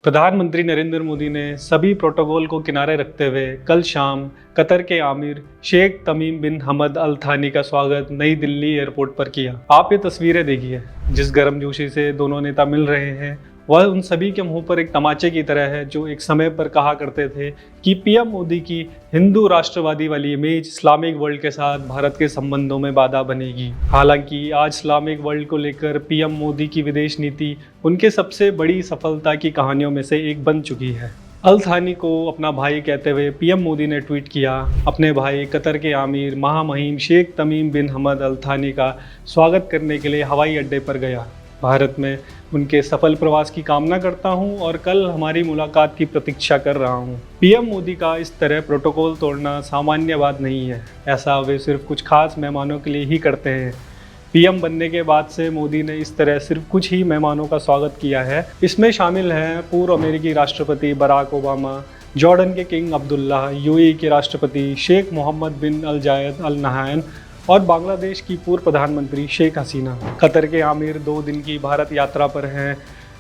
प्रधानमंत्री नरेंद्र मोदी ने सभी प्रोटोकॉल को किनारे रखते हुए कल शाम कतर के आमिर शेख तमीम बिन हमद अल थानी का स्वागत नई दिल्ली एयरपोर्ट पर किया। आप ये तस्वीरें देखिए, जिस गर्मजोशी से दोनों नेता मिल रहे हैं वह उन सभी के मुंह पर एक तमाचे की तरह है जो एक समय पर कहा करते थे कि पीएम मोदी की हिंदू राष्ट्रवादी वाली इमेज इस्लामिक वर्ल्ड के साथ भारत के संबंधों में बाधा बनेगी। हालांकि आज इस्लामिक वर्ल्ड को लेकर पीएम मोदी की विदेश नीति उनके सबसे बड़ी सफलता की कहानियों में से एक बन चुकी है। अल थानी को अपना भाई कहते हुए पीएम मोदी ने ट्वीट किया, अपने भाई कतर के आमिर महामहिम शेख तमीम बिन हमद अल थानी का स्वागत करने के लिए हवाई अड्डे पर गया। भारत में उनके सफल प्रवास की कामना करता हूं और कल हमारी मुलाकात की प्रतीक्षा कर रहा हूं। पीएम मोदी का इस तरह प्रोटोकॉल तोड़ना सामान्य बात नहीं है, ऐसा वे सिर्फ कुछ खास मेहमानों के लिए ही करते हैं। पीएम बनने के बाद से मोदी ने इस तरह सिर्फ कुछ ही मेहमानों का स्वागत किया है। इसमें शामिल हैं पूर्व अमेरिकी राष्ट्रपति बराक ओबामा, जॉर्डन के किंग अब्दुल्ला, यूएई के राष्ट्रपति शेख मोहम्मद बिन अल जायद अल नहायन और बांग्लादेश की पूर्व प्रधानमंत्री शेख हसीना। कतर के आमिर 2 दिन की भारत यात्रा पर हैं।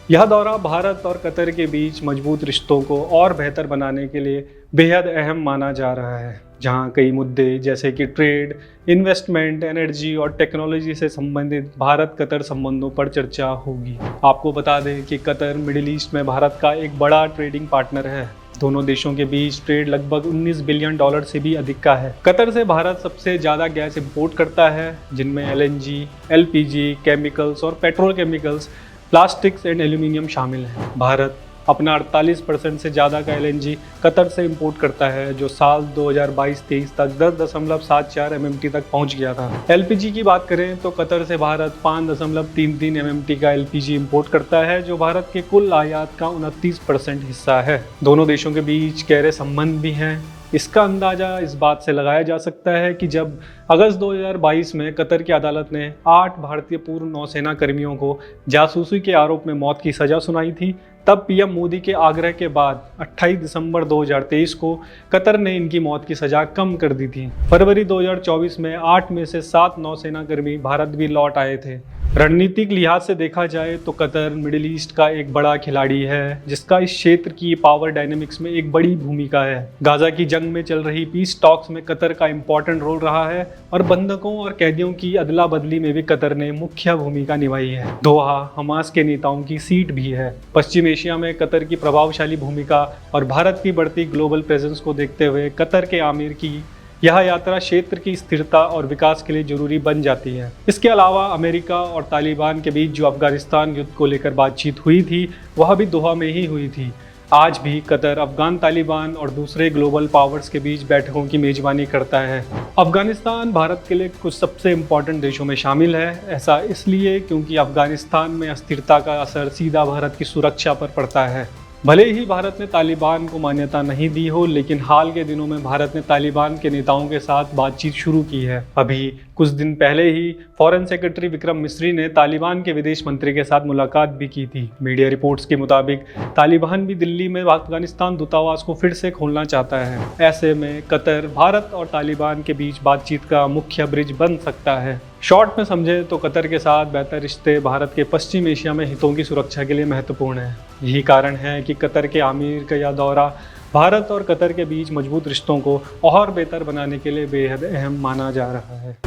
यह दौरा भारत और कतर के बीच मजबूत रिश्तों को और बेहतर बनाने के लिए बेहद अहम माना जा रहा है, जहां कई मुद्दे जैसे कि ट्रेड, इन्वेस्टमेंट, एनर्जी और टेक्नोलॉजी से संबंधित भारत कतर संबंधों पर चर्चा होगी। आपको बता दें कि कतर मिडिल ईस्ट में भारत का एक बड़ा ट्रेडिंग पार्टनर है। दोनों देशों के बीच ट्रेड लगभग $19 बिलियन से भी अधिक का है। कतर से भारत सबसे ज़्यादा गैस इंपोर्ट करता है, जिनमें एलएनजी, एलपीजी, केमिकल्स और पेट्रोकेमिकल्स, प्लास्टिक्स एंड एल्यूमिनियम शामिल हैं। भारत अपना 48% से ज़्यादा का एलएनजी कतर से इंपोर्ट करता है, जो साल 2022-23 तक 10.74 MMT तक पहुंच गया था। एलपीजी की बात करें तो कतर से भारत 5.33 MMT का एलपीजी इंपोर्ट करता है, जो भारत के कुल आयात का 29% हिस्सा है। दोनों देशों के बीच गहरे संबंध भी हैं। इसका अंदाज़ा इस बात से लगाया जा सकता है कि जब अगस्त 2022 में कतर की अदालत ने 8 भारतीय पूर्व नौसेना कर्मियों को जासूसी के आरोप में मौत की सज़ा सुनाई थी, तब पीएम मोदी के आग्रह के बाद 28 दिसंबर 2023 को कतर ने इनकी मौत की सज़ा कम कर दी थी। फरवरी 2024 में 8 में से 7 नौसेना कर्मी भारत भी लौट आए थे। रणनीतिक लिहाज से देखा जाए तो कतर मिडिल ईस्ट का एक बड़ा खिलाड़ी है, जिसका इस क्षेत्र की पावर डायनेमिक्स में एक बड़ी भूमिका है। गाजा की जंग में चल रही पीस टॉक्स में कतर का इंपॉर्टेंट रोल रहा है और बंधकों और कैदियों की अदला बदली में भी कतर ने मुख्य भूमिका निभाई है। दोहा हमास के नेताओं की सीट भी है। पश्चिम एशिया में कतर की प्रभावशाली भूमिका और भारत की बढ़ती ग्लोबल प्रेजेंस को देखते हुए कतर के आमिर की यह यात्रा क्षेत्र की स्थिरता और विकास के लिए जरूरी बन जाती है। इसके अलावा अमेरिका और तालिबान के बीच जो अफगानिस्तान युद्ध को लेकर बातचीत हुई थी, वह भी दोहा में ही हुई थी। आज भी कतर अफगान, तालिबान और दूसरे ग्लोबल पावर्स के बीच बैठकों की मेजबानी करता है। अफगानिस्तान भारत के लिए कुछ सबसे इम्पोर्टेंट देशों में शामिल है। ऐसा इसलिए क्योंकि अफगानिस्तान में अस्थिरता का असर सीधा भारत की सुरक्षा पर पड़ता है। भले ही भारत ने तालिबान को मान्यता नहीं दी हो, लेकिन हाल के दिनों में भारत ने तालिबान के नेताओं के साथ बातचीत शुरू की है। अभी कुछ दिन पहले ही फॉरेन सेक्रेटरी विक्रम मिस्री ने तालिबान के विदेश मंत्री के साथ मुलाकात भी की थी। मीडिया रिपोर्ट्स के मुताबिक तालिबान भी दिल्ली में अफगानिस्तान दूतावास को फिर से खोलना चाहता है। ऐसे में कतर भारत और तालिबान के बीच बातचीत का मुख्य ब्रिज बन सकता है। शॉर्ट में समझे तो कतर के साथ बेहतर रिश्ते भारत के पश्चिम एशिया में हितों की सुरक्षा के लिए महत्वपूर्ण है। यही कारण है कि कतर के आमिर का यह दौरा भारत और कतर के बीच मजबूत रिश्तों को और बेहतर बनाने के लिए बेहद अहम माना जा रहा है।